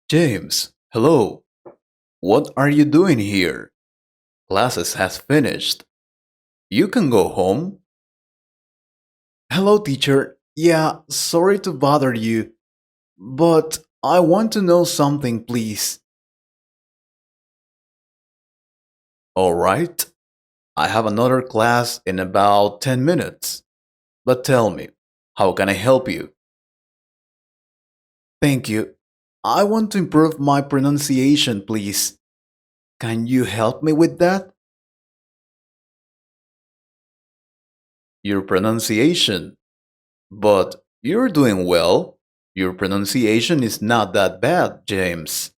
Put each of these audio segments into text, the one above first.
James, hello. What are you doing here? Classes has finished. You can go home. Hello, teacher. Yeah, sorry to bother you, but I want to know something, please. All right. I have another class in about 10 minutes. But tell me, how can I help you? Thank you. I want to improve my pronunciation, please. Can you help me with that? Your pronunciation. But you're doing well. Your pronunciation is not that bad, James.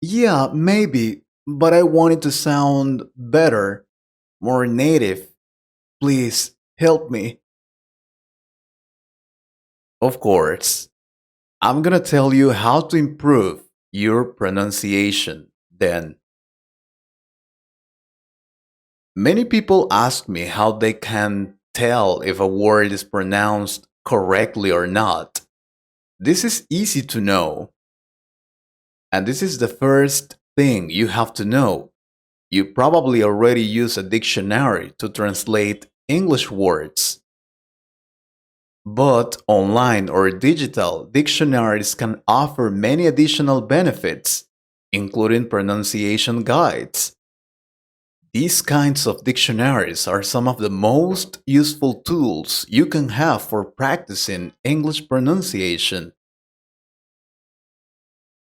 Yeah, maybe, but I want it to sound better, more native. Please help me. Of course. I'm gonna tell you how to improve your pronunciation. Then, many people ask me how they can tell if a word is pronounced correctly or not. This is easy to know. And this is the first thing you have to know. You probably already use a dictionary to translate English words. But online or digital dictionaries can offer many additional benefits, including pronunciation guides. These kinds of dictionaries are some of the most useful tools you can have for practicing English pronunciation.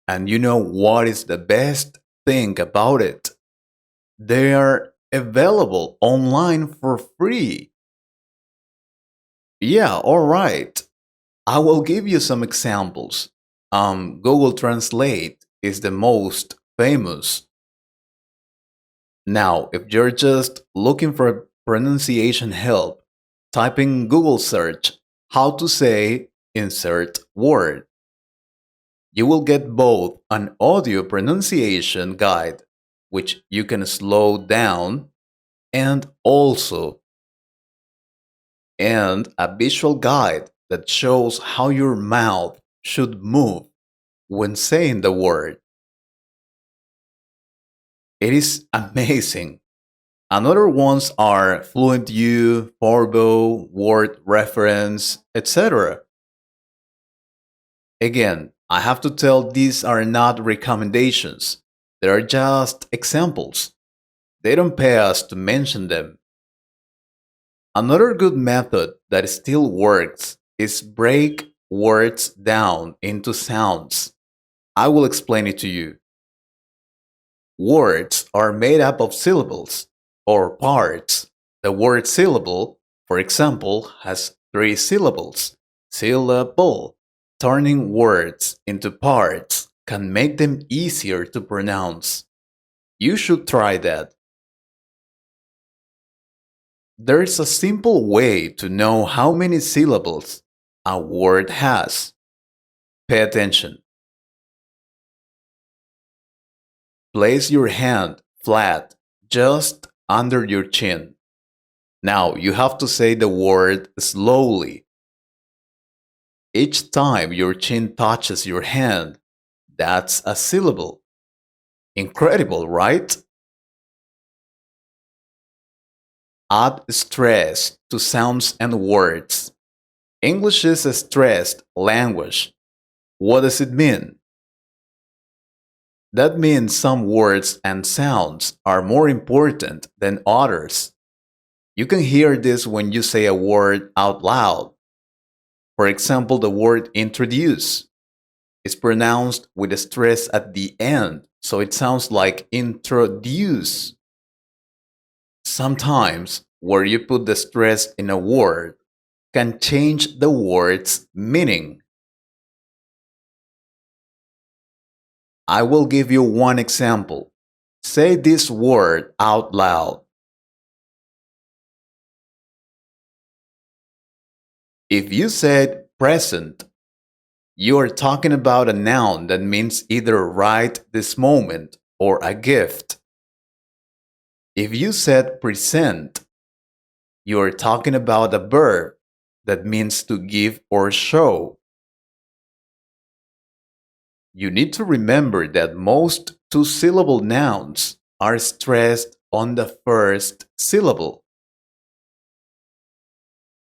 And you know what is the best thing about it? They are available online for free. Yeah, all right. I will give you some examples. Google Translate is the most famous. Now, if you're just looking for pronunciation help, type in Google search how to say insert word. You will get both an audio pronunciation guide, which you can slow down, and also and a visual guide that shows how your mouth should move when saying the word. It is amazing. Another ones are Fluent U, Forbo, Word Reference, etc. Again, I have to tell these are not recommendations. They are just examples. They don't pay us to mention them. Another good method that still works is break words down into sounds. I will explain it to you. Words are made up of syllables or parts. The word syllable, for example, has three syllables. Syllable. Turning words into parts can make them easier to pronounce. You should try that. There's a simple way to know how many syllables a word has. Pay attention. Place your hand flat just under your chin. Now you have to say the word slowly. Each time your chin touches your hand, that's a syllable. Incredible, right? Add stress to sounds and words. English is a stressed language. What does it mean? That means some words and sounds are more important than others. You can hear this when you say a word out loud. For example, the word introduce is pronounced with a stress at the end, so it sounds like introduce. Sometimes, where you put the stress in a word can change the word's meaning. I will give you one example. Say this word out loud. If you said present, you are talking about a noun that means either right this moment or a gift. If you said present, you are talking about a verb that means to give or show. You need to remember that most two syllable nouns are stressed on the first syllable,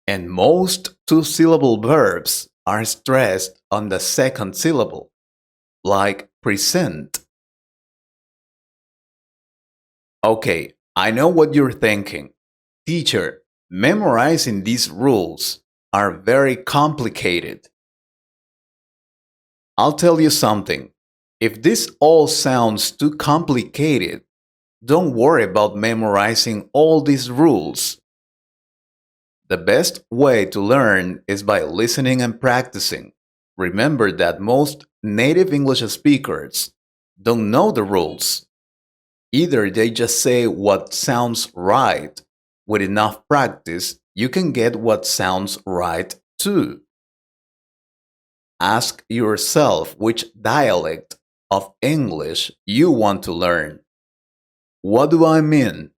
and most two syllable verbs are stressed on the second syllable, like present. Okay, I know what you're thinking. Teacher, memorizing these rules are very complicated. I'll tell you something. If this all sounds too complicated, don't worry about memorizing all these rules. The best way to learn is by listening and practicing. Remember that most native English speakers don't know the rules. Either they just say what sounds right. With enough practice, you can get what sounds right too. Ask yourself which dialect of English you want to learn. What do I mean?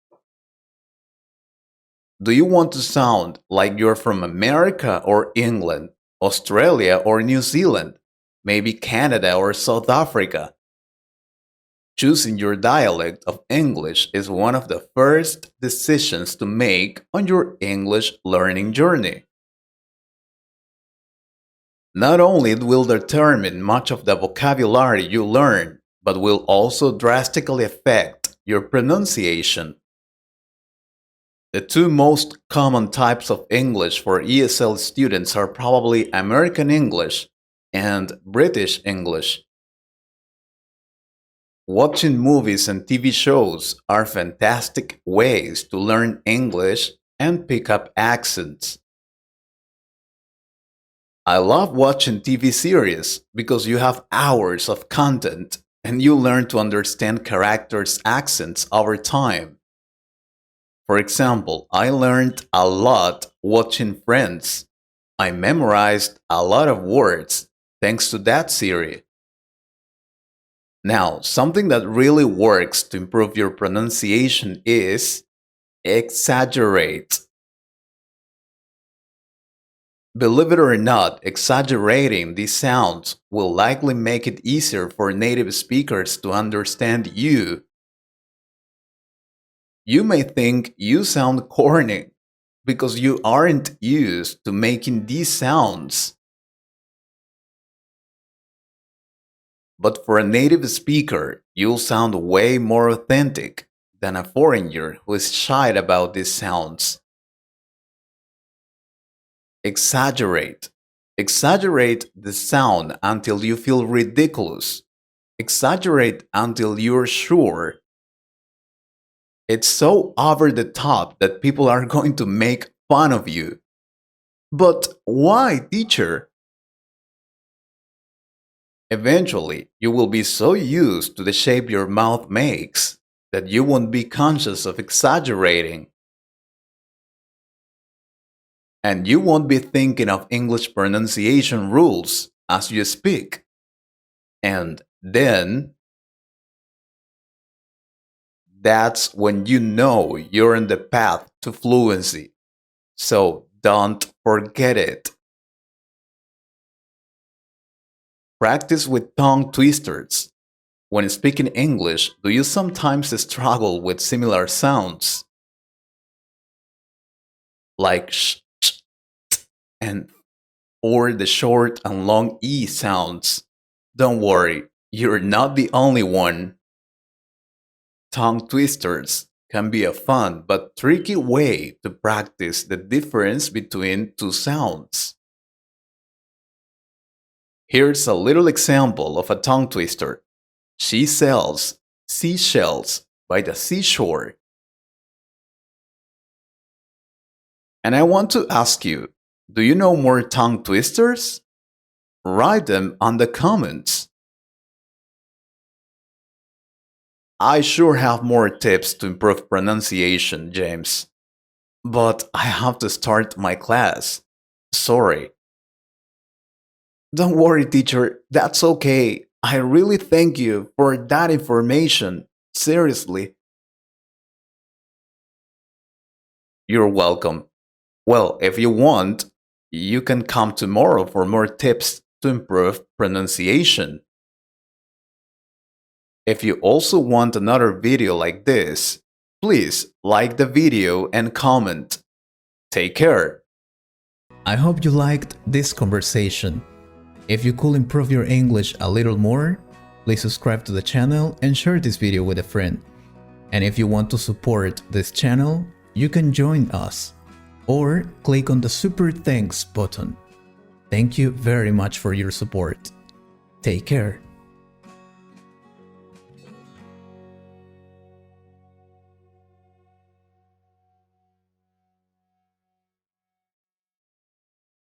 Do you want to sound like you're from America or England, Australia or New Zealand, maybe Canada or South Africa? Choosing your dialect of English is one of the first decisions to make on your English learning journey. Not only it will determine much of the vocabulary you learn, but will also drastically affect your pronunciation. The two most common types of English for ESL students are probably American English and British English. Watching movies and TV shows are fantastic ways to learn English and pick up accents. I love watching TV series because you have hours of content and you learn to understand characters' accents over time. For example, I learned a lot watching Friends. I memorized a lot of words thanks to that series. Now, something that really works to improve your pronunciation is exaggerate. Believe it or not, exaggerating these sounds will likely make it easier for native speakers to understand you. You may think you sound corny because you aren't used to making these sounds. But for a native speaker, you'll sound way more authentic than a foreigner who is shy about these sounds. Exaggerate. Exaggerate the sound until you feel ridiculous. Exaggerate until you're sure it's so over the top that people are going to make fun of you. But why, teacher? Eventually, you will be so used to the shape your mouth makes that you won't be conscious of exaggerating. And you won't be thinking of English pronunciation rules as you speak. And then that's when you know you're on the path to fluency. So don't forget it. Practice with tongue twisters. When speaking English, do you sometimes struggle with similar sounds? Like sh, and or the short and long E sounds? Don't worry, you're not the only one. Tongue twisters can be a fun but tricky way to practice the difference between two sounds. Here's a little example of a tongue twister. She sells seashells by the seashore. And I want to ask you, do you know more tongue twisters? Write them on the comments. I sure have more tips to improve pronunciation, James. But I have to start my class. Sorry. Don't worry, teacher. That's okay. I really thank you for that information. Seriously. You're welcome. Well, if you want, you can come tomorrow for more tips to improve pronunciation. If you also want another video like this, please like the video and comment. Take care. I hope you liked this conversation. If you could improve your English a little more, please subscribe to the channel and share this video with a friend. And if you want to support this channel, you can join us or click on the Super Thanks button. Thank you very much for your support. Take care.